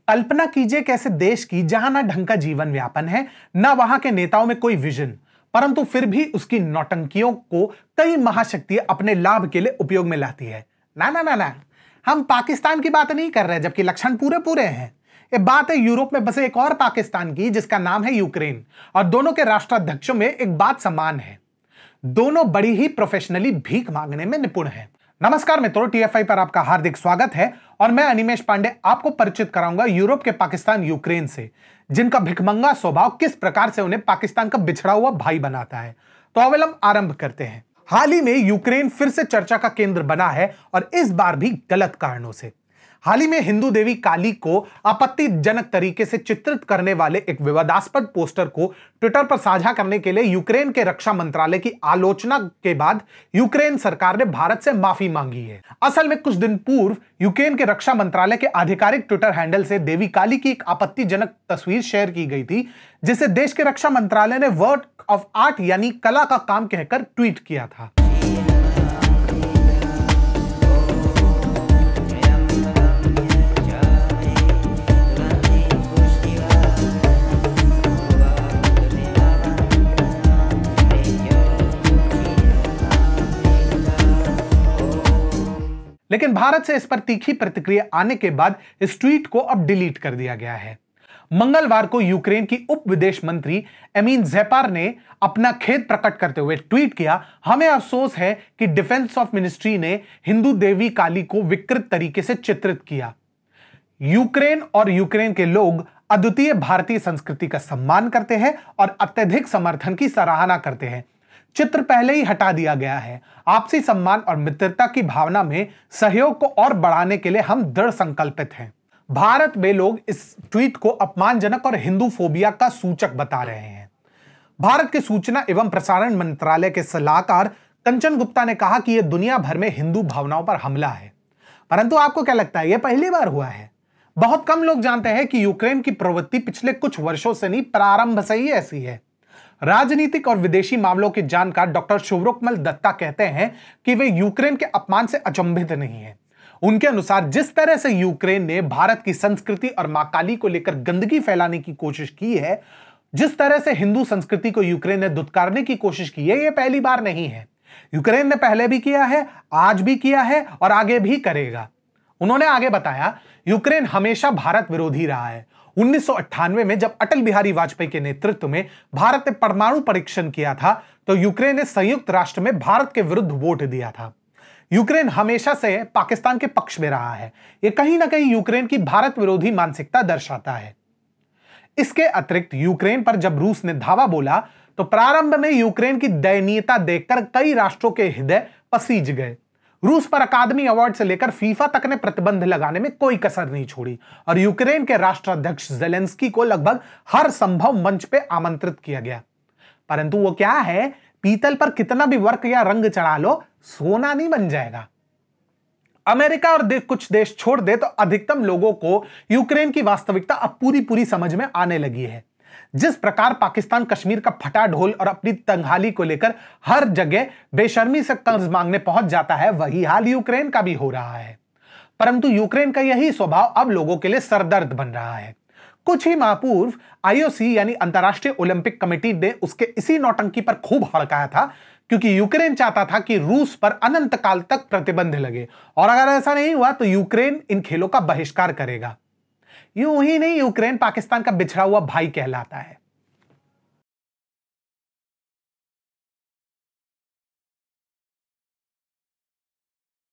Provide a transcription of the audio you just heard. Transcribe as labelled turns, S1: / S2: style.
S1: कल्पना कीजिए कैसे देश की जहां ना ढंग का जीवन व्यापन है, ना वहां के नेताओं में कोई विजन, परंतु फिर भी उसकी नौटंकियों को कई महाशक्तियां अपने लाभ के लिए उपयोग में लाती है। ना ना ना ना, हम पाकिस्तान की बात नहीं कर रहे, जबकि लक्षण पूरे पूरे हैं। ये बात है यूरोप में बसे एक और पाकिस्तान की, जिसका नाम है यूक्रेन। और दोनों के राष्ट्राध्यक्षों में एक बात समान है, दोनों बड़ी ही प्रोफेशनली भीख मांगने में निपुण हैं। नमस्कार मित्रों, टीएफआई पर आपका हार्दिक स्वागत है और मैं अनिमेश पांडे आपको परिचित कराऊंगा यूरोप के पाकिस्तान यूक्रेन से, जिनका भिखमंगा स्वभाव किस प्रकार से उन्हें पाकिस्तान का बिछड़ा हुआ भाई बनाता है। तो अवलंब आरंभ करते हैं। हाल ही में यूक्रेन फिर से चर्चा का केंद्र बना है और इस बार भी गलत कारणों से। हाल ही में हिंदू देवी काली को आपत्तिजनक तरीके से चित्रित करने वाले एक विवादास्पद पोस्टर को ट्विटर पर साझा करने के लिए यूक्रेन के रक्षा मंत्रालय की आलोचना के बाद यूक्रेन सरकार ने भारत से माफी मांगी है। असल में कुछ दिन पूर्व यूक्रेन के रक्षा मंत्रालय के आधिकारिक ट्विटर हैंडल से देवी काली की एक आपत्तिजनक तस्वीर शेयर की गई थी, जिसे देश के रक्षा मंत्रालय ने वर्क ऑफ आर्ट यानी कला का काम कहकर ट्वीट किया था। लेकिन भारत से इस पर तीखी प्रतिक्रिया आने के बाद इस ट्वीट को अब डिलीट कर दिया गया है। मंगलवार को यूक्रेन की उप विदेश मंत्री एमीन ज़ेपार ने अपना खेद प्रकट करते हुए ट्वीट किया, हमें अफसोस है कि डिफेंस ऑफ मिनिस्ट्री ने हिंदू देवी काली को विकृत तरीके से चित्रित किया। यूक्रेन और यूक्रेन के लोग अद्वितीय भारतीय संस्कृति का सम्मान करते हैं और अत्यधिक समर्थन की सराहना करते हैं। चित्र पहले ही हटा दिया गया है। आपसी सम्मान और मित्रता की भावना में सहयोग को और बढ़ाने के लिए हम दृढ़ संकल्पित हैं। भारत में लोग इस ट्वीट को अपमानजनक और हिंदू फोबिया का सूचक बता रहे हैं। भारत के सूचना एवं प्रसारण मंत्रालय के सलाहकार कंचन गुप्ता ने कहा कि यह दुनिया भर में हिंदू भावनाओं पर हमला है। परंतु आपको क्या लगता है, यह पहली बार हुआ है? बहुत कम लोग जानते हैं कि यूक्रेन की प्रवृत्ति पिछले कुछ वर्षों से नहीं, प्रारंभ से ही ऐसी है। राजनीतिक और विदेशी मामलों के जानकार डॉक्टर शुभ्रकमल दत्ता कहते हैं कि वे यूक्रेन के अपमान से अचंभित नहीं हैं। उनके अनुसार जिस तरह से यूक्रेन ने भारत की संस्कृति और मां काली को लेकर गंदगी फैलाने की कोशिश की है, जिस तरह से हिंदू संस्कृति को यूक्रेन ने दुत्कारने की कोशिश की है, यह पहली बार नहीं है। यूक्रेन ने पहले भी किया है, आज भी किया है और आगे भी करेगा। उन्होंने आगे बताया, यूक्रेन हमेशा भारत विरोधी रहा है। 1998 में जब अटल बिहारी वाजपेयी के नेतृत्व में भारत ने परमाणु परीक्षण किया था, तो यूक्रेन ने संयुक्त राष्ट्र में भारत के विरुद्ध वोट दिया था। यूक्रेन हमेशा से पाकिस्तान के पक्ष में रहा है। यह कहीं ना कहीं यूक्रेन की भारत विरोधी मानसिकता दर्शाता है। इसके अतिरिक्त यूक्रेन पर जब रूस ने धावा बोला, तो प्रारंभ में यूक्रेन की दयनीयता देखकर कई राष्ट्रों के हृदय पसीज गए। रूस पर अकादमी अवार्ड से लेकर फीफा तक ने प्रतिबंध लगाने में कोई कसर नहीं छोड़ी और यूक्रेन के राष्ट्राध्यक्ष ज़ेलेंस्की को लगभग हर संभव मंच पे आमंत्रित किया गया। परंतु वो क्या है, पीतल पर कितना भी वर्क या रंग चढ़ा लो, सोना नहीं बन जाएगा। अमेरिका और कुछ देश छोड़ दे तो अधिकतम लोगों को यूक्रेन की वास्तविकता अब पूरी समझ में आने लगी है। जिस प्रकार पाकिस्तान कश्मीर का फटा ढोल और अपनी तंगहाली को लेकर हर जगह बेशर्मी से कर्ज मांगने पहुंच जाता है, वही हाल यूक्रेन का भी हो रहा है। परंतु यूक्रेन का यही स्वभाव अब लोगों के लिए सरदर्द बन रहा है। कुछ ही माह पूर्व आईओसी यानी अंतर्राष्ट्रीय ओलंपिक कमेटी ने उसके इसी नौटंकी पर खूब हड़काया था, क्योंकि यूक्रेन चाहता था कि रूस पर अनंत काल तक प्रतिबंध लगे और अगर ऐसा नहीं हुआ तो यूक्रेन इन खेलों का बहिष्कार करेगा। यूं ही नहीं, यूक्रेन पाकिस्तान का बिछड़ा हुआ भाई कहलाता है।